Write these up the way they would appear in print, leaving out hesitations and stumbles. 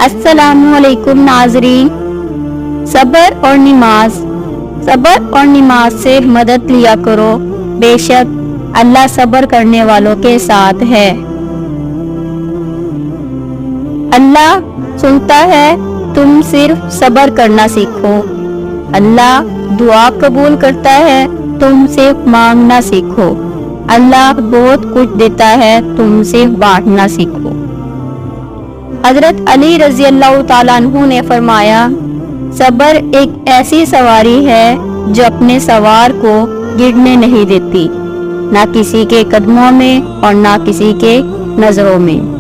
अस्सलामुअलैकुम नाज़रीन। सब्र और नमाज से मदद लिया करो, बेशक अल्लाह सब्र करने वालों के साथ है। अल्लाह सुनता है, तुम सिर्फ सब्र करना सीखो। अल्लाह दुआ कबूल करता है, तुम सिर्फ मांगना सीखो। अल्लाह बहुत कुछ देता है, तुम सिर्फ बांटना सीखो। हजरत अली रजी अल्लाह ताला अन्हु ने फरमाया, सब्र एक ऐसी सवारी है जो अपने सवार को गिरने नहीं देती, ना किसी के कदमों में और ना किसी के नजरों में।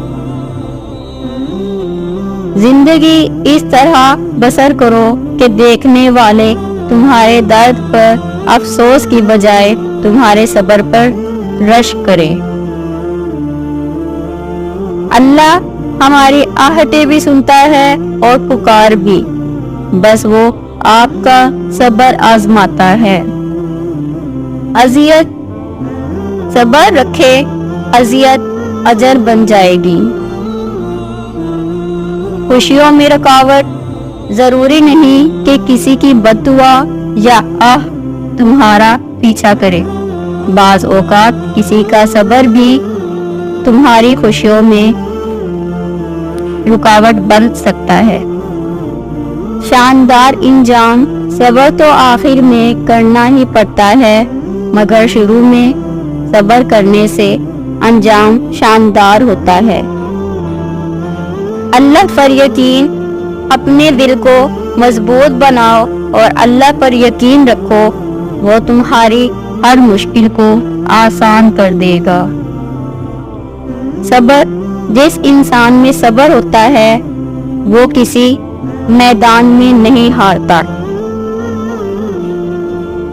जिंदगी इस तरह बसर करो कि देखने वाले तुम्हारे दर्द पर अफसोस की बजाय तुम्हारे सब्र पर रश्क करें। अल्लाह हमारी आहटें भी सुनता है और पुकार भी, बस वो आपका सब्र आजमाता है। अजियत सब्र रखे, अजियत अजर बन जाएगी। खुशियों में रुकावट जरूरी नहीं कि किसी की बद्दुआ या आह तुम्हारा पीछा करे। बाज औकात किसी का सब्र भी तुम्हारी खुशियों में रुकावट बन सकता है। शानदार इंजाम सब्र तो आखिर में करना ही पड़ता है, मगर शुरू में सब्र करने से अंजाम शानदार होता है। अल्लाह पर यकीन, अपने दिल को मजबूत बनाओ और अल्लाह पर यकीन रखो, वो तुम्हारी हर मुश्किल को आसान कर देगा। सब्र, जिस इंसान में सब्र होता है वो किसी मैदान में नहीं हारता।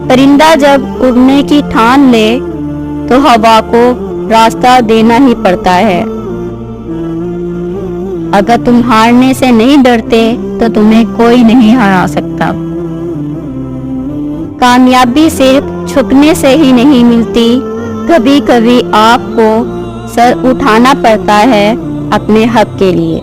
परिंदा जब उड़ने की ठान ले तो हवा को रास्ता देना ही पड़ता है। अगर तुम हारने से नहीं डरते तो तुम्हें कोई नहीं हरा सकता। कामयाबी सिर्फ झुकने से ही नहीं मिलती, कभी कभी आपको सर उठाना पड़ता है अपने हक के लिए।